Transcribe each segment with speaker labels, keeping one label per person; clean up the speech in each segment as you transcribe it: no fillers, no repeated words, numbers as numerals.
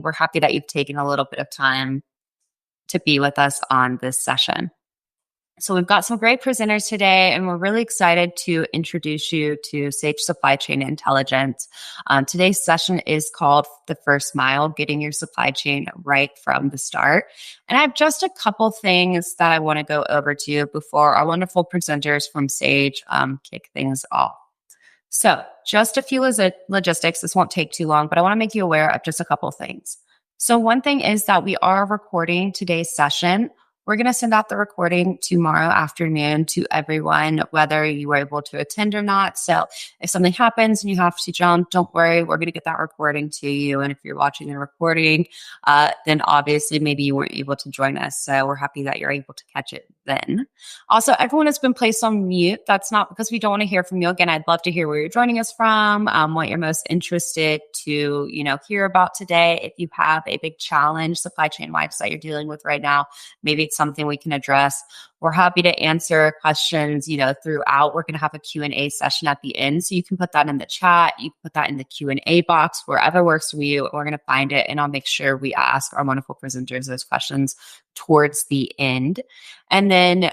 Speaker 1: We're happy that you've taken a little bit of time to be with us on this session. So we've got some great presenters today, and we're really excited to introduce you to Sage Supply Chain Intelligence. Today's session is called The First Mile, Getting Your Supply Chain Right from the Start. And I have just a couple things that I want to go over to you before our wonderful presenters from Sage kick things off. So just a few logistics. This won't take too long, but I want to make you aware of just a couple of things. So one thing is that we are recording today's session. We're going to send out the recording tomorrow afternoon to everyone, whether you were able to attend or not. So if something happens and you have to jump, don't worry. We're going to get that recording to you. And if you're watching the recording, then obviously maybe you weren't able to join us. So we're happy that you're able to catch it then. Also, everyone has been placed on mute. That's not because we don't want to hear from you. Again, I'd love to hear where you're joining us from, what you're most interested to, hear about today. If you have a big challenge supply chain wise that you're dealing with right now, maybe it's something we can address. We're happy to answer questions, throughout. We're going to have a Q&A session at the end. So you can put that in the chat. You can put that in the Q&A box, wherever works for you. We're going to find it, and I'll make sure we ask our wonderful presenters those questions towards the end. And then,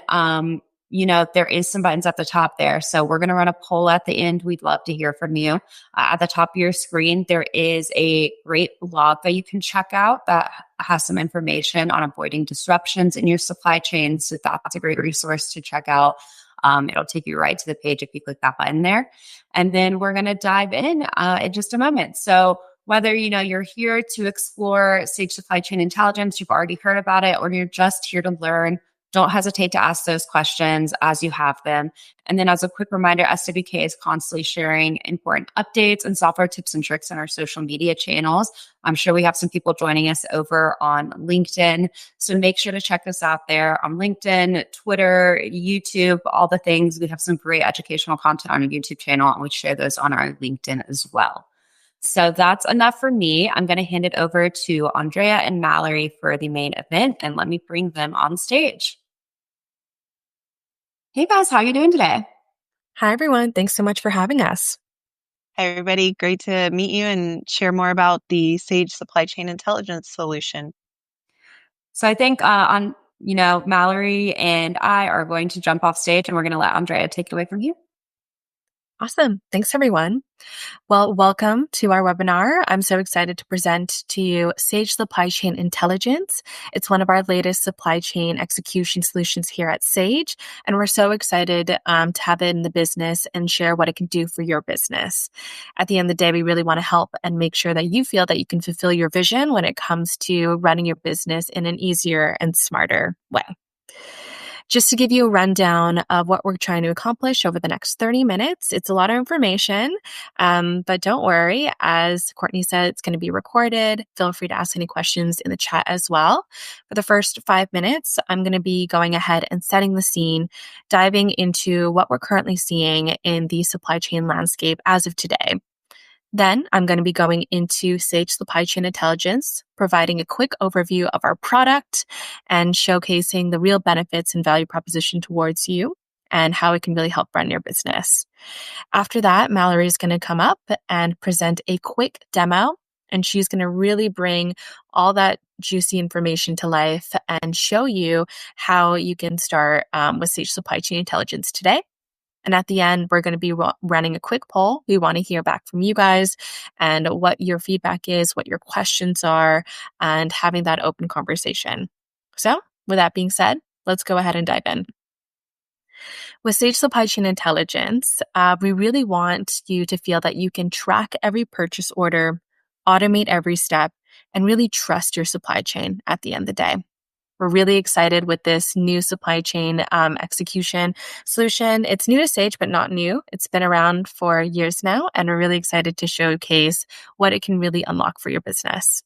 Speaker 1: there is some buttons at the top there. So we're going to run a poll at the end. We'd love to hear from you. At the top of your screen, there is a great blog that you can check out that has some information on avoiding disruptions in your supply chain. So that's a great resource to check out. It'll take you right to the page if you click that button there. And then we're going to dive in just a moment. So whether, you're here to explore Sage Supply Chain Intelligence, you've already heard about it, or you're just here to learn, don't hesitate to ask those questions as you have them. And then as a quick reminder, SWK is constantly sharing important updates and software tips and tricks on our social media channels. I'm sure we have some people joining us over on LinkedIn. So make sure to check us out there on LinkedIn, Twitter, YouTube, all the things. We have some great educational content on our YouTube channel, and we share those on our LinkedIn as well. So that's enough for me. I'm going to hand it over to Andrea and Mallory for the main event, and let me bring them on stage. Hey guys, how are you doing today?
Speaker 2: Hi, everyone. Thanks so much for having us.
Speaker 3: Hi, everybody. Great to meet you and share more about the Sage Supply Chain Intelligence solution.
Speaker 1: So I think Mallory and I are going to jump off stage, and we're going to let Andrea take it away from here.
Speaker 2: Awesome. Thanks, everyone. Well, welcome to our webinar. I'm so excited to present to you Sage Supply Chain Intelligence. It's one of our latest supply chain execution solutions here at Sage, and we're so excited to have it in the business and share what it can do for your business. At the end of the day, we really want to help and make sure that you feel that you can fulfill your vision when it comes to running your business in an easier and smarter way. Just to give you a rundown of what we're trying to accomplish over the next 30 minutes. It's a lot of information, but don't worry. As Courtney said, it's going to be recorded. Feel free to ask any questions in the chat as well. For the first 5 minutes, I'm going to be going ahead and setting the scene, diving into what we're currently seeing in the supply chain landscape as of today. Then I'm going to be going into Sage Supply Chain Intelligence, providing a quick overview of our product and showcasing the real benefits and value proposition towards you and how it can really help run your business. After that, Mallory is going to come up and present a quick demo, and she's going to really bring all that juicy information to life and show you how you can start with Sage Supply Chain Intelligence today. And at the end, we're going to be running a quick poll. We want to hear back from you guys and what your feedback is, what your questions are, and having that open conversation. So with that being said, let's go ahead and dive in. With Sage Supply Chain Intelligence, we really want you to feel that you can track every purchase order, automate every step, and really trust your supply chain at the end of the day. We're really excited with this new supply chain execution solution. It's new to Sage, but not new. It's been around for years now, and we're really excited to showcase what it can really unlock for your business.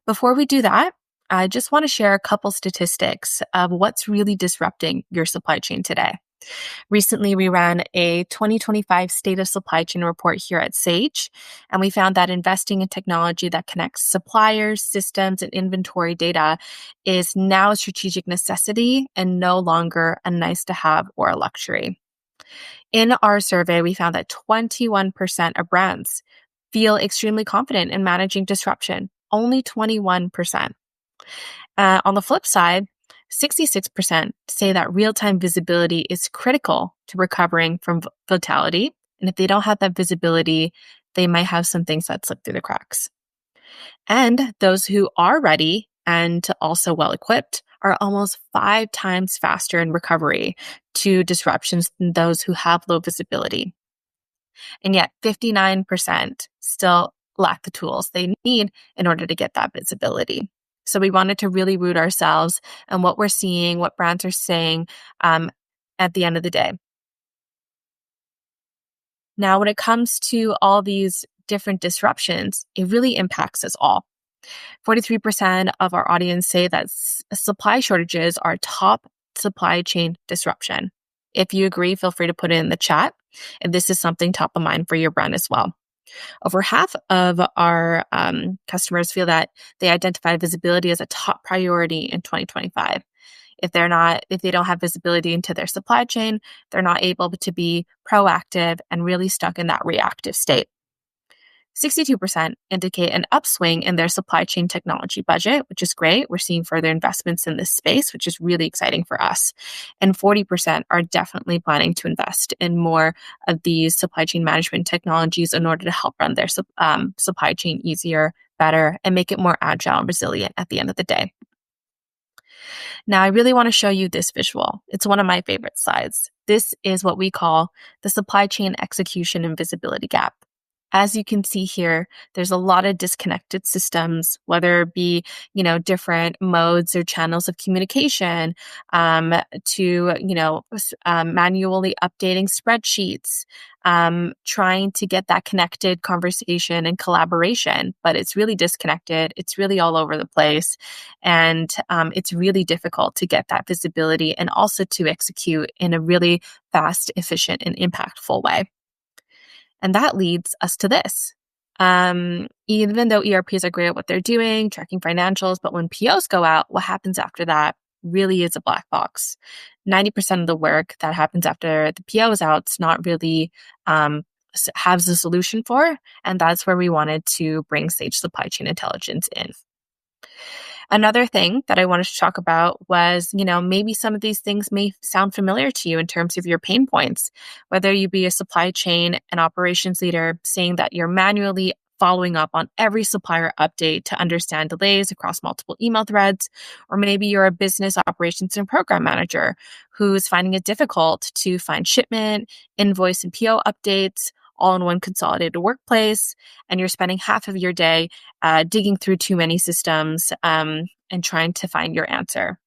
Speaker 2: Before we do that, I just want to share a couple statistics of what's really disrupting your supply chain today. Recently, we ran a 2025 State of Supply Chain report here at Sage, and we found that investing in technology that connects suppliers, systems, and inventory data is now a strategic necessity and no longer a nice to have or a luxury. In our survey, we found that 21% of brands feel extremely confident in managing disruption only 21%. On the flip side, 66% say that real-time visibility is critical to recovering from volatility. And if they don't have that visibility, they might have some things that slip through the cracks. And those who are ready and also well-equipped are almost 5 times faster in recovery to disruptions than those who have low visibility. And yet 59% still lack the tools they need in order to get that visibility. So we wanted to really root ourselves and what we're seeing, what brands are saying at the end of the day. Now, when it comes to all these different disruptions, it really impacts us all. 43% of our audience say that supply shortages are top supply chain disruption. If you agree, feel free to put it in the chat if this is something top of mind for your brand as well. Over half of our customers feel that they identify visibility as a top priority in 2025. If they don't have visibility into their supply chain, they're not able to be proactive and really stuck in that reactive state. 62% indicate an upswing in their supply chain technology budget, which is great. We're seeing further investments in this space, which is really exciting for us. And 40% are definitely planning to invest in more of these supply chain management technologies in order to help run their supply chain easier, better, and make it more agile and resilient at the end of the day. Now, I really want to show you this visual. It's one of my favorite slides. This is what we call the supply chain execution and visibility gap. As you can see here, there's a lot of disconnected systems, whether it be, different modes or channels of communication, to, manually updating spreadsheets, trying to get that connected conversation and collaboration, but it's really disconnected. It's really all over the place. And it's really difficult to get that visibility and also to execute in a really fast, efficient, and impactful way. And that leads us to this. Even though ERPs are great at what they're doing, tracking financials, but when POs go out, what happens after that really is a black box. 90% of the work that happens after the PO is out is not really has a solution for, and that's where we wanted to bring Sage Supply Chain Intelligence in. Another thing that I wanted to talk about was, maybe some of these things may sound familiar to you in terms of your pain points, whether you be a supply chain and operations leader saying that you're manually following up on every supplier update to understand delays across multiple email threads, or maybe you're a business operations and program manager who's finding it difficult to find shipment, invoice, and PO updates all in one consolidated workplace, and you're spending half of your day digging through too many systems and trying to find your answer.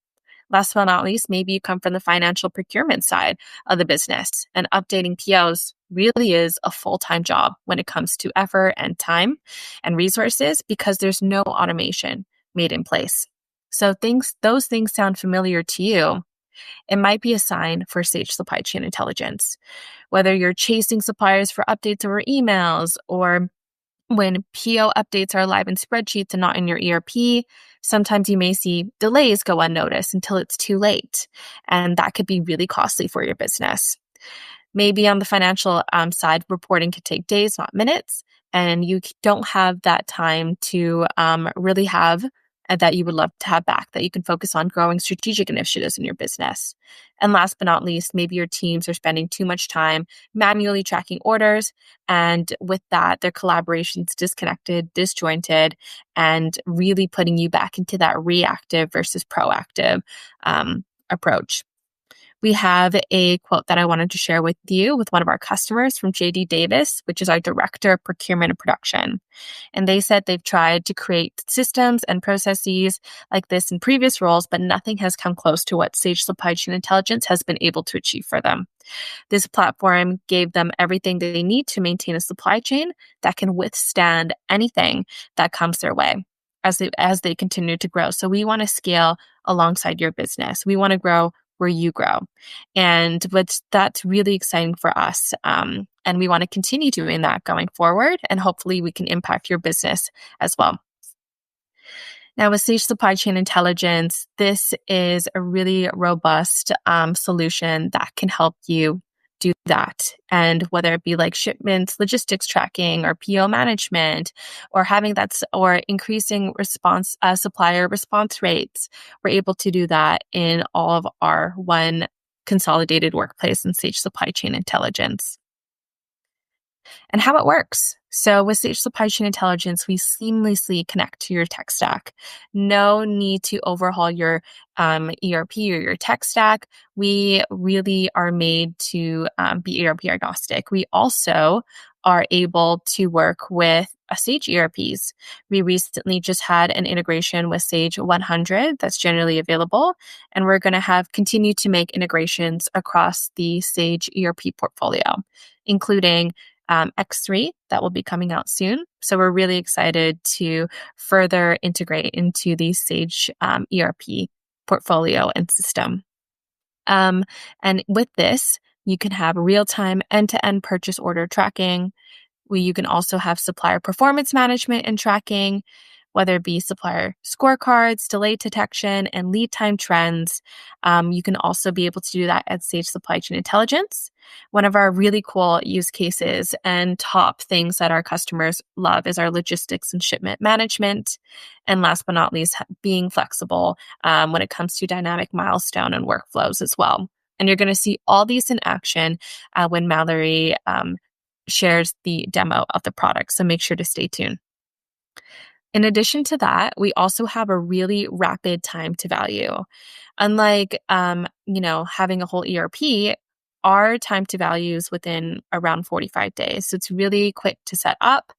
Speaker 2: Last but not least, maybe you come from the financial procurement side of the business, and updating POs really is a full-time job when it comes to effort and time and resources because there's no automation made in place. So those things sound familiar to you. It might be a sign for Sage Supply Chain Intelligence. Whether you're chasing suppliers for updates over emails, or when PO updates are live in spreadsheets and not in your ERP, sometimes you may see delays go unnoticed until it's too late. And that could be really costly for your business. Maybe on the financial side, reporting could take days, not minutes, and you don't have that time to really have that you would love to have back, that you can focus on growing strategic initiatives in your business. And last but not least, maybe your teams are spending too much time manually tracking orders. And with that, their collaboration's disconnected, disjointed, and really putting you back into that reactive versus proactive approach. We have a quote that I wanted to share with you with one of our customers from JD Davis, which is our director of procurement and production. And they said they've tried to create systems and processes like this in previous roles, but nothing has come close to what Sage Supply Chain Intelligence has been able to achieve for them. This platform gave them everything they need to maintain a supply chain that can withstand anything that comes their way as they continue to grow. So we want to scale alongside your business. We want to grow where you grow. And that's really exciting for us. And we want to continue doing that going forward. And hopefully we can impact your business as well. Now, with Sage Supply Chain Intelligence, this is a really robust solution that can help you do that. And whether it be like shipments, logistics tracking, or PO management, or having that, or increasing supplier response rates, we're able to do that in all of our one consolidated workplace in Sage Supply Chain Intelligence. And how it works. So with Sage Supply Chain Intelligence, we seamlessly connect to your tech stack. No need to overhaul your ERP or your tech stack. We really are made to be ERP agnostic. We also are able to work with Sage ERPs. We recently just had an integration with Sage 100 that's generally available, and we're going to continue to make integrations across the Sage ERP portfolio, including X3 that will be coming out soon. So we're really excited to further integrate into the Sage ERP portfolio and system. And with this, you can have real-time end-to-end purchase order tracking. You can also have supplier performance management and tracking, whether it be supplier scorecards, delay detection, and lead time trends. You can also be able to do that at Sage Supply Chain Intelligence. One of our really cool use cases and top things that our customers love is our logistics and shipment management. And last but not least, being flexible when it comes to dynamic milestone and workflows as well. And you're going to see all these in action when Mallory shares the demo of the product. So make sure to stay tuned. In addition to that, we also have a really rapid time to value. Unlike, having a whole ERP, our time to value is within around 45 days. So it's really quick to set up.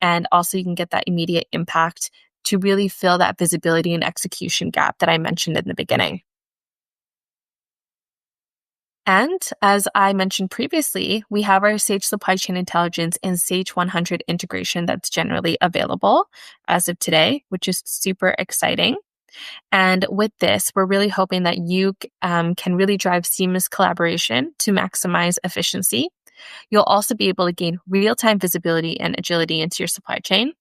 Speaker 2: And also you can get that immediate impact to really fill that visibility and execution gap that I mentioned in the beginning. And as I mentioned previously, we have our Sage Supply Chain Intelligence and Sage 100 integration that's generally available as of today, which is super exciting. And with this, we're really hoping that you can really drive seamless collaboration to maximize efficiency. You'll also be able to gain real-time visibility and agility into your supply chain.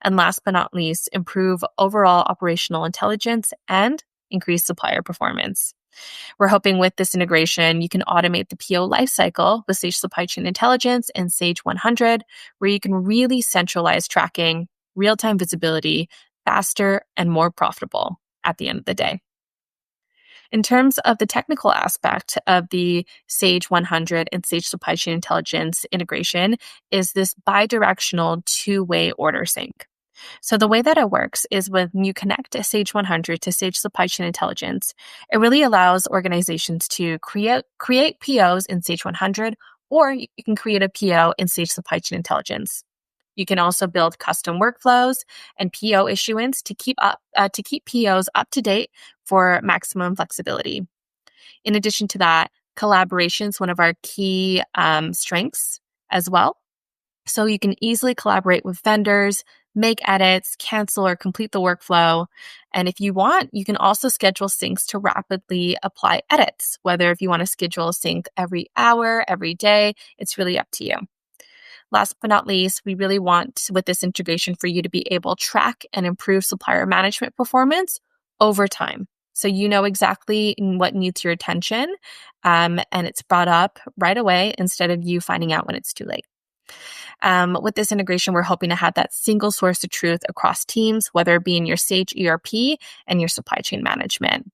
Speaker 2: And last but not least, improve overall operational intelligence and increase supplier performance. We're hoping with this integration, you can automate the PO lifecycle with Sage Supply Chain Intelligence and Sage 100, where you can really centralize tracking, real-time visibility, faster and more profitable at the end of the day. In terms of the technical aspect of the Sage 100 and Sage Supply Chain Intelligence integration is this bidirectional two-way order sync. So the way that it works is when you connect Sage 100 to Sage Supply Chain Intelligence, it really allows organizations to create POs in Sage 100, or you can create a PO in Sage Supply Chain Intelligence. You can also build custom workflows and PO issuance to keep POs up to date for maximum flexibility. In addition to that, collaboration is one of our key strengths as well. So you can easily collaborate with vendors, make edits, cancel or complete the workflow. And if you want, you can also schedule syncs to rapidly apply edits, whether if you want to schedule a sync every hour, every day, it's really up to you. Last but not least, we really want with this integration for you to be able to track and improve supplier management performance over time. So you know exactly what needs your attention, and it's brought up right away instead of you finding out when it's too late. With this integration, we're hoping to have that single source of truth across teams, whether it be in your Sage ERP and your supply chain management.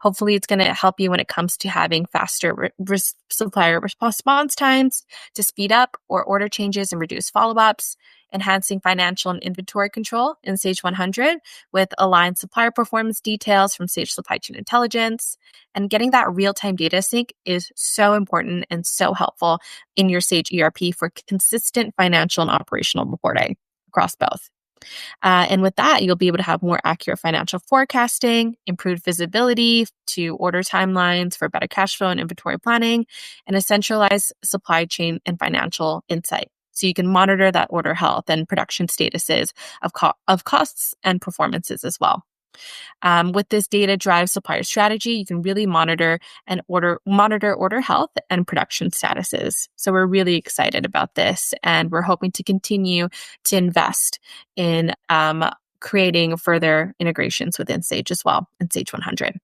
Speaker 2: Hopefully, it's going to help you when it comes to having faster supplier response times to speed up or order changes and reduce follow-ups, enhancing financial and inventory control in Sage 100 with aligned supplier performance details from Sage Supply Chain Intelligence. And getting that real-time data sync is so important and so helpful in your Sage ERP for consistent financial and operational reporting across both. And with that, you'll be able to have more accurate financial forecasting, improved visibility to order timelines for better cash flow and inventory planning, and a centralized supply chain and financial insight. So you can monitor that order health and production statuses of costs and performances as well. With this data drive supplier strategy, you can really monitor order health and production statuses. So we're really excited about this, and we're hoping to continue to invest in creating further integrations within Sage as well, and Sage 100.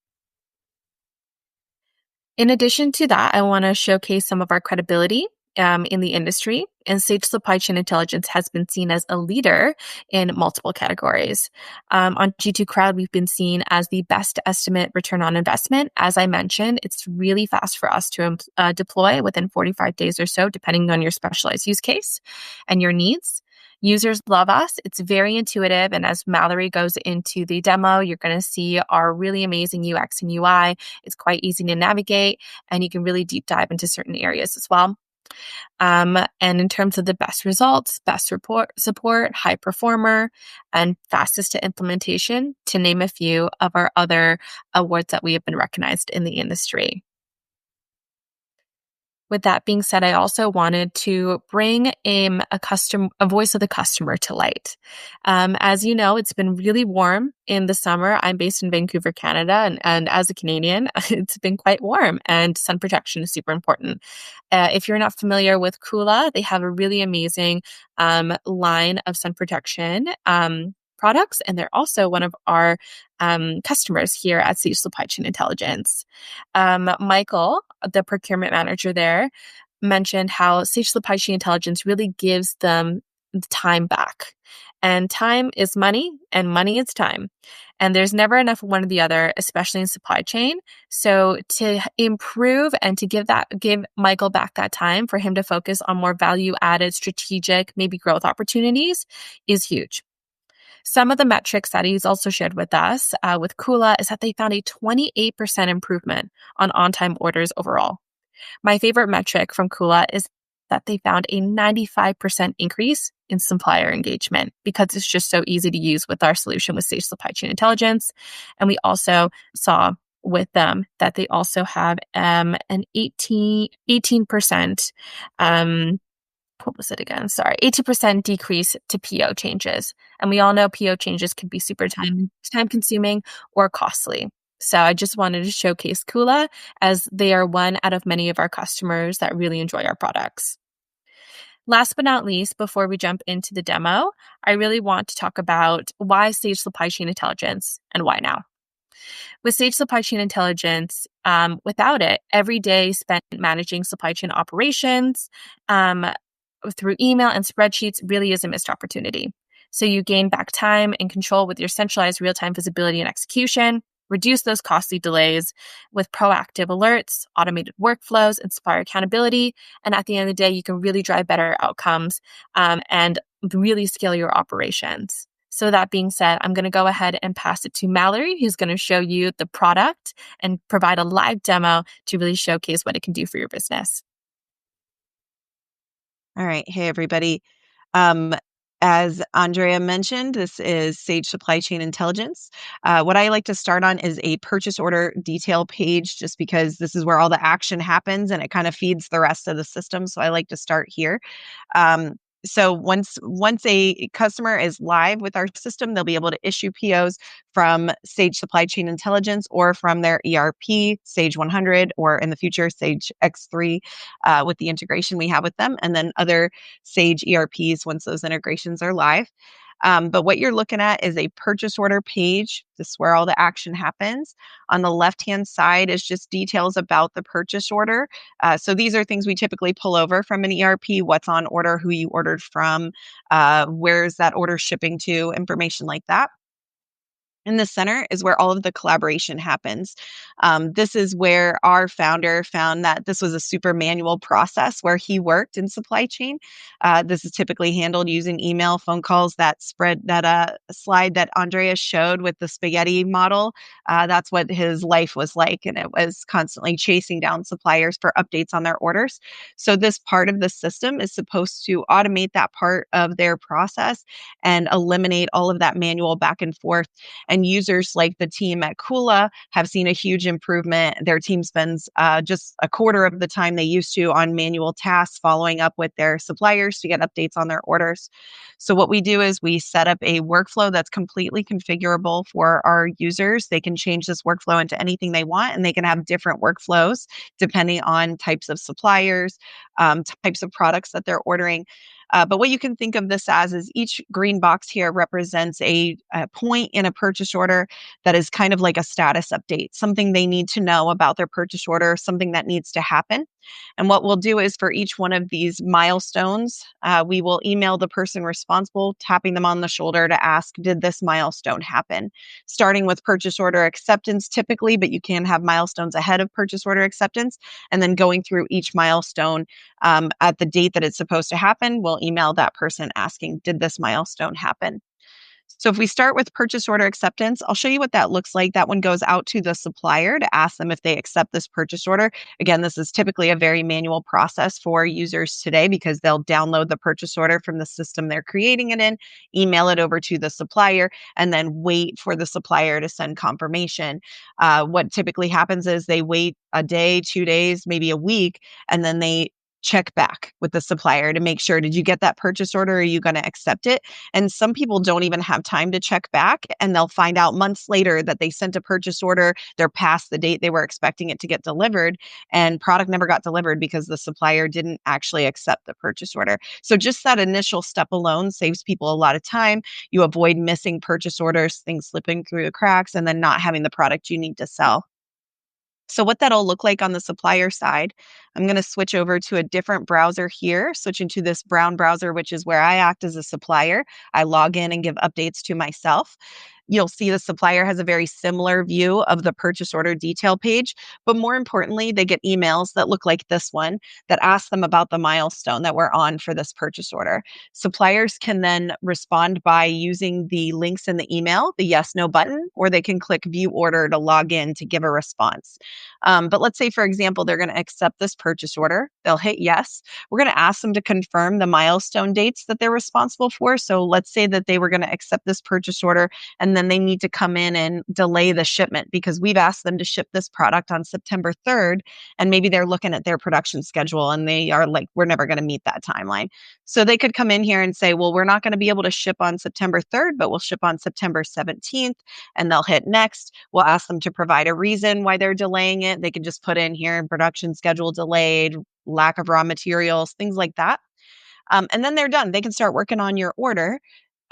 Speaker 2: In addition to that, I want to showcase some of our credibility in the industry. And Sage Supply Chain Intelligence has been seen as a leader in multiple categories. On G2 Crowd, we've been seen as the best estimate return on investment. As I mentioned, it's really fast for us to deploy within 45 days or so, depending on your specialized use case and your needs. Users love us. It's very intuitive. And as Mallory goes into the demo, you're going to see our really amazing UX and UI. It's quite easy to navigate, and you can really deep dive into certain areas as well. And in terms of the best results, best support, high performer, and fastest to implementation, to name a few of our other awards that we have been recognized in the industry. With that being said, I also wanted to bring a voice of the customer to light. As you know, it's been really warm in the summer. I'm based in Vancouver, Canada, and as a Canadian, it's been quite warm, and sun protection is super important. If you're not familiar with Kula, they have a really amazing line of sun protection products, and they're also one of our customers here at Sage Supply Chain Intelligence. Michael, the procurement manager there, mentioned how Sage Supply Chain Intelligence really gives them the time back. And time is money, and money is time. And there's never enough of one or the other, especially in supply chain. So to improve and to give Michael back that time for him to focus on more value-added, strategic, maybe growth opportunities is huge. Some of the metrics that he's also shared with us with Kula is that they found a 28% improvement on-time orders overall. My favorite metric from Kula is that they found a 95% increase in supplier engagement because it's just so easy to use with our solution with Sage Supply Chain Intelligence. And we also saw with them that they also have an 18%, what was it again? Sorry, 80% decrease to PO changes. And we all know PO changes can be super time consuming or costly. So I just wanted to showcase Kula as they are one out of many of our customers that really enjoy our products. Last but not least, before we jump into the demo, I really want to talk about why Sage Supply Chain Intelligence and why now. With Sage Supply Chain Intelligence, without it, every day spent managing supply chain operations through email and spreadsheets really is a missed opportunity. So you gain back time and control with your centralized real-time visibility and execution, reduce those costly delays with proactive alerts, automated workflows, and supplier accountability. And at the end of the day, you can really drive better outcomes and really scale your operations. So that being said, I'm going to go ahead and pass it to Mallory, who's going to show you the product and provide a live demo to really showcase what it can do for your business.
Speaker 3: All right. Hey, everybody. As Andrea mentioned, this is Sage Supply Chain Intelligence. What I like to start on is a purchase order detail page, just because this is where all the action happens and it kind of feeds the rest of the system. So I like to start here. So once a customer is live with our system, they'll be able to issue POs from Sage Supply Chain Intelligence or from their ERP, Sage 100, or in the future, Sage X3, with the integration we have with them, and then other Sage ERPs once those integrations are live. But what you're looking at is a purchase order page. This is where all the action happens. On the left-hand side is just details about the purchase order. So these are things we typically pull over from an ERP, what's on order, who you ordered from, where's that order shipping to, information like that. In the center is where all of the collaboration happens. This is where our founder found that this was a super manual process where he worked in supply chain. This is typically handled using email, phone calls, that slide that Andrea showed with the spaghetti model. That's what his life was like. And it was constantly chasing down suppliers for updates on their orders. So this part of the system is supposed to automate that part of their process and eliminate all of that manual back and forth. And users like the team at Kula have seen a huge improvement. Their team spends just a quarter of the time they used to on manual tasks, following up with their suppliers to get updates on their orders. So what we do is we set up a workflow that's completely configurable for our users. They can change this workflow into anything they want, and they can have different workflows depending on types of suppliers, types of products that they're ordering. But what you can think of this as is each green box here represents a point in a purchase order that is kind of like a status update, something they need to know about their purchase order, something that needs to happen. And what we'll do is for each one of these milestones, we will email the person responsible, tapping them on the shoulder to ask, did this milestone happen? Starting with purchase order acceptance typically, but you can have milestones ahead of purchase order acceptance. And then going through each milestone at the date that it's supposed to happen, we'll email that person asking, did this milestone happen? So if we start with purchase order acceptance, I'll show you what that looks like. That one goes out to the supplier to ask them if they accept this purchase order. Again, this is typically a very manual process for users today because they'll download the purchase order from the system they're creating it in, email it over to the supplier, and then wait for the supplier to send confirmation. What typically happens is they wait a day, 2 days, maybe a week, and then they check back with the supplier to make sure, did you get that purchase order? Are you going to accept it? And some people don't even have time to check back, and they'll find out months later that they sent a purchase order. They're past the date they were expecting it to get delivered, and product never got delivered because the supplier didn't actually accept the purchase order. So just that initial step alone saves people a lot of time. You avoid missing purchase orders, things slipping through the cracks, and then not having the product you need to sell. So what that'll look like on the supplier side, I'm going to switch over to a different browser here, switching to this brown browser, which is where I act as a supplier. I log in and give updates to myself. You'll see the supplier has a very similar view of the purchase order detail page, but more importantly, they get emails that look like this one that ask them about the milestone that we're on for this purchase order. Suppliers can then respond by using the links in the email, the yes, no button, or they can click view order to log in to give a response. But let's say, for example, they're going to accept this purchase order. They'll hit yes. We're going to ask them to confirm the milestone dates that they're responsible for. So let's say that they were going to accept this purchase order and then they need to come in and delay the shipment because we've asked them to ship this product on September 3rd. And maybe they're looking at their production schedule and they are like, we're never going to meet that timeline. So they could come in here and say, well, we're not going to be able to ship on September 3rd, but we'll ship on September 17th. And they'll hit next. We'll ask them to provide a reason why they're delaying it. They can just put in here production schedule delayed, lack of raw materials, things like that. And then they're done. They can start working on your order.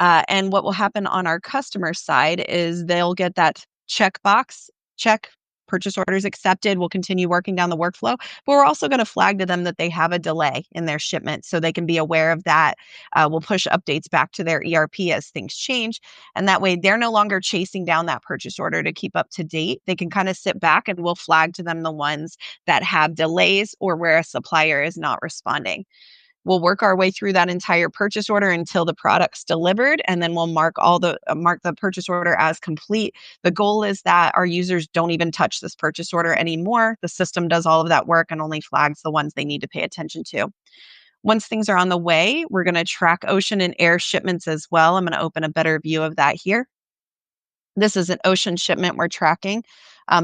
Speaker 3: And what will happen on our customer side is they'll get that checkbox, check, purchase orders accepted. We'll continue working down the workflow, but we're also going to flag to them that they have a delay in their shipment so they can be aware of that. We'll push updates back to their ERP as things change. And that way they're no longer chasing down that purchase order to keep up to date. They can kind of sit back and we'll flag to them the ones that have delays or where a supplier is not responding. We'll work our way through that entire purchase order until the product's delivered, and then we'll mark the purchase order as complete. The goal is that our users don't even touch this purchase order anymore. The system does all of that work and only flags the ones they need to pay attention to. Once things are on the way, we're going to track ocean and air shipments as well. I'm going to open a better view of that here. This is an ocean shipment we're tracking,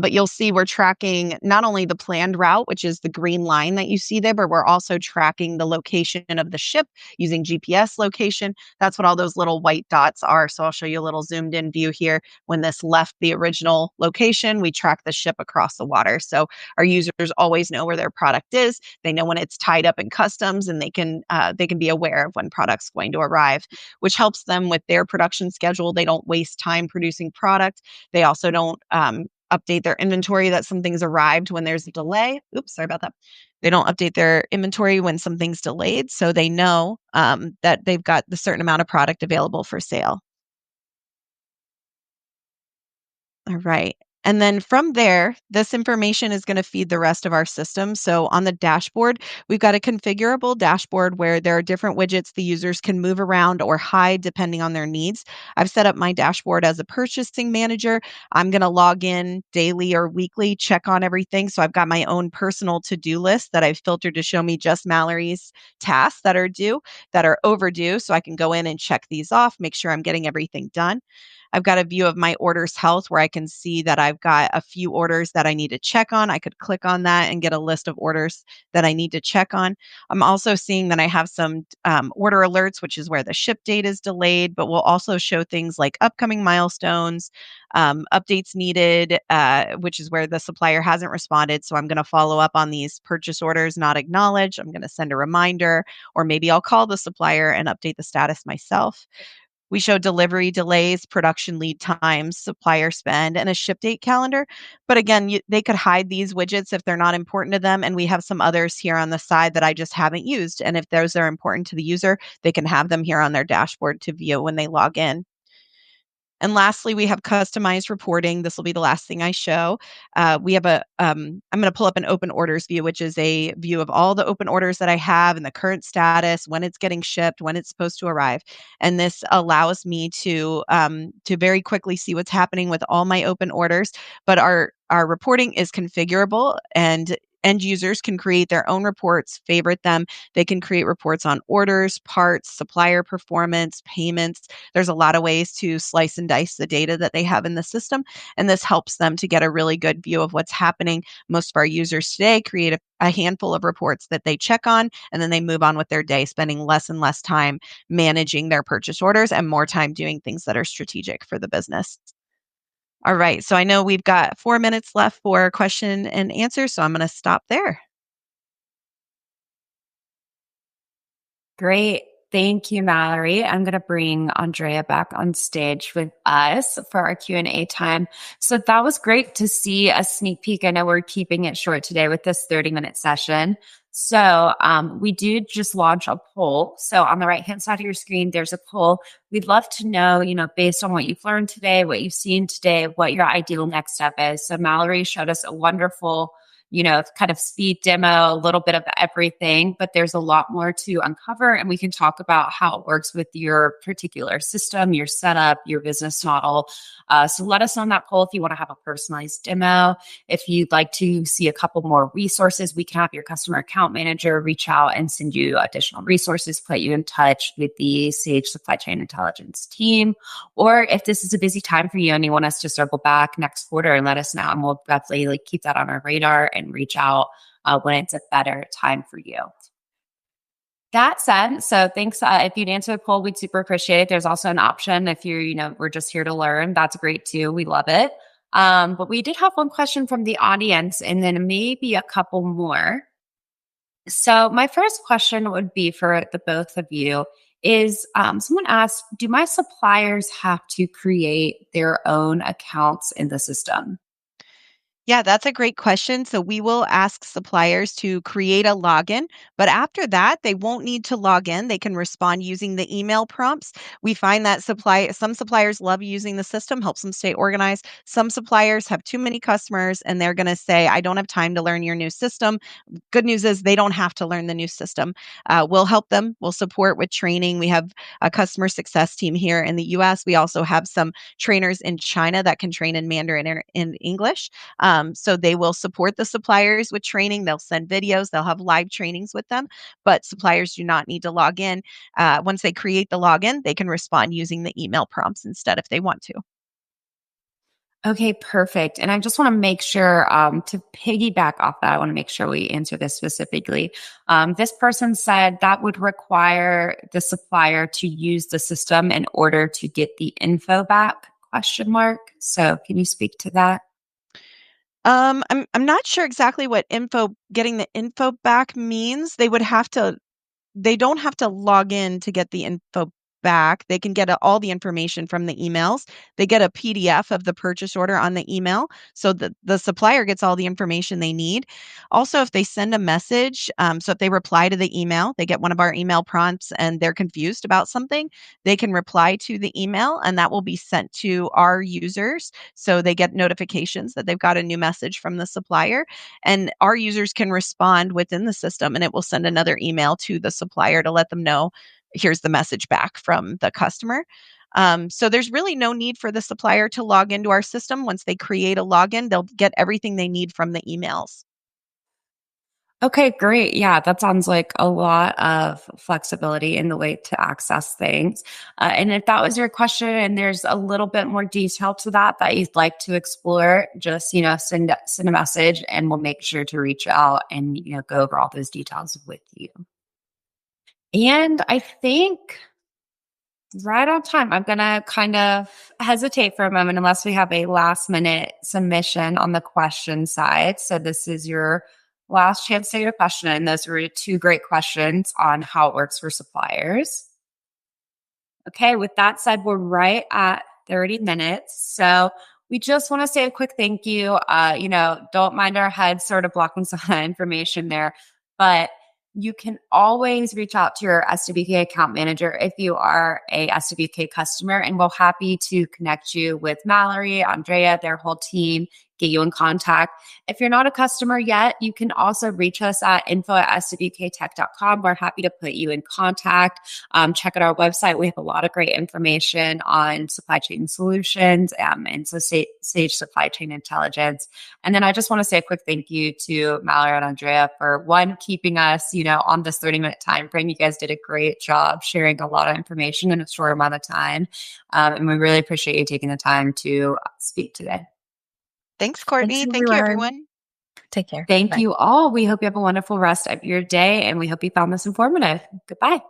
Speaker 3: but you'll see we're tracking not only the planned route, which is the green line that you see there, but we're also tracking the location of the ship using GPS location. That's what all those little white dots are. So I'll show you a little zoomed in view here. When this left the original location, we track the ship across the water. So our users always know where their product is. They know when it's tied up in customs, and they can be aware of when product's going to arrive, which helps them with their production schedule. They don't waste time producing product. They also don't update their inventory that something's arrived when there's a delay. Oops, sorry about that. They don't update their inventory when something's delayed, so they know that they've got the certain amount of product available for sale. All right. And then from there, this information is going to feed the rest of our system. So on the dashboard, we've got a configurable dashboard where there are different widgets the users can move around or hide depending on their needs. I've set up my dashboard as a purchasing manager. I'm going to log in daily or weekly, check on everything. So I've got my own personal to-do list that I've filtered to show me just Mallory's tasks that are due, that are overdue. So I can go in and check these off, make sure I'm getting everything done. I've got a view of my orders health where I can see that I've got a few orders that I need to check on. I could click on that and get a list of orders that I need to check on. I'm also seeing that I have some order alerts, which is where the ship date is delayed, but will also show things like upcoming milestones, updates needed, which is where the supplier hasn't responded. So I'm going to follow up on these purchase orders not acknowledged. I'm going to send a reminder, or maybe I'll call the supplier and update the status myself. We show delivery delays, production lead times, supplier spend, and a ship date calendar. But again, they could hide these widgets if they're not important to them. And we have some others here on the side that I just haven't used. And if those are important to the user, they can have them here on their dashboard to view when they log in. And lastly, we have customized reporting. This will be the last thing I show. We have I'm going to pull up an open orders view, which is a view of all the open orders that I have and the current status, when it's getting shipped, when it's supposed to arrive. And this allows me to very quickly see what's happening with all my open orders. But our reporting is configurable, and end users can create their own reports, favorite them. They can create reports on orders, parts, supplier performance, payments. There's a lot of ways to slice and dice the data that they have in the system, and this helps them to get a really good view of what's happening. Most of our users today create a handful of reports that they check on, and then they move on with their day, spending less and less time managing their purchase orders and more time doing things that are strategic for the business. All right, so I know we've got 4 minutes left for question and answer, so I'm going to stop there.
Speaker 1: Great. Thank you, Mallory. I'm going to bring Andrea back on stage with us for our Q&A time. So that was great to see a sneak peek. I know we're keeping it short today with this 30-minute session. So we do just launch a poll. So on the right-hand side of your screen, there's a poll. We'd love to know, based on what you've learned today, what you've seen today, what your ideal next step is. So Mallory showed us a wonderful kind of speed demo, a little bit of everything, but there's a lot more to uncover. And we can talk about how it works with your particular system, your setup, your business model. So let us know on that poll if you want to have a personalized demo. If you'd like to see a couple more resources, we can have your customer account manager reach out and send you additional resources, put you in touch with the Sage Supply Chain Intelligence team. Or if this is a busy time for you and you want us to circle back next quarter and let us know, and we'll definitely keep that on our radar and reach out when it's a better time for you. That said, so thanks. If you'd answer the poll, we'd super appreciate it. There's also an option if we're just here to learn. That's great too. We love it. But we did have one question from the audience and then maybe a couple more. So my first question would be for the both of you is someone asked, do my suppliers have to create their own accounts in the system?
Speaker 3: Yeah, that's a great question. So we will ask suppliers to create a login, but after that, they won't need to log in. They can respond using the email prompts. We find that some suppliers love using the system, helps them stay organized. Some suppliers have too many customers and they're going to say, I don't have time to learn your new system. Good news is they don't have to learn the new system. We'll help them. We'll support with training. We have a customer success team here in the US. We also have some trainers in China that can train in Mandarin and in English. So they will support the suppliers with training. They'll send videos. They'll have live trainings with them, but suppliers do not need to log in. Once they create the login, they can respond using the email prompts instead if they want to.
Speaker 1: Okay, perfect. And I just want to make sure to piggyback off that, I want to make sure we answer this specifically. This person said that would require the supplier to use the system in order to get the info back, question mark. So can you speak to that?
Speaker 3: I'm not sure exactly what getting the info back means. They don't have to log in to get the info back. They can get all the information from the emails. They get a PDF of the purchase order on the email. So the supplier gets all the information they need. Also, if they send a message, so if they reply to the email, they get one of our email prompts and they're confused about something, they can reply to the email and that will be sent to our users. So they get notifications that they've got a new message from the supplier, and our users can respond within the system and it will send another email to the supplier to let them know, here's the message back from the customer. So there's really no need for the supplier to log into our system. Once they create a login, they'll get everything they need from the emails.
Speaker 1: Okay, great. Yeah, that sounds like a lot of flexibility in the way to access things. And if that was your question and there's a little bit more detail to that you'd like to explore, just, send a message and we'll make sure to reach out and, go over all those details with you. And I think right on time. I'm going to kind of hesitate for a moment unless we have a last minute submission on the question side. So this is your last chance to get a question. And those were two great questions on how it works for suppliers. Okay, with that said, we're right at 30 minutes. So we just want to say a quick thank you. Don't mind our heads sort of blocking some of that information there, but you can always reach out to your SWK account manager if you are a SWK customer, and we're happy to connect you with Mallory, Andrea, their whole team, get you in contact. If you're not a customer yet, you can also reach us at info@swktech.com. We're happy to put you in contact. Check out our website. We have a lot of great information on supply chain solutions and so Sage Supply Chain Intelligence. And then I just want to say a quick thank you to Mallory and Andrea for one, keeping us, on this 30-minute time frame. You guys did a great job sharing a lot of information in a short amount of time. And we really appreciate you taking the time to speak today.
Speaker 3: Thanks, Courtney.
Speaker 2: Thanks,
Speaker 3: Thank you,
Speaker 2: everyone.
Speaker 3: everyone.
Speaker 2: Take care.
Speaker 1: Thank
Speaker 2: Bye.
Speaker 1: you all. We hope you have a wonderful rest of your day, and we hope you found this informative. Goodbye.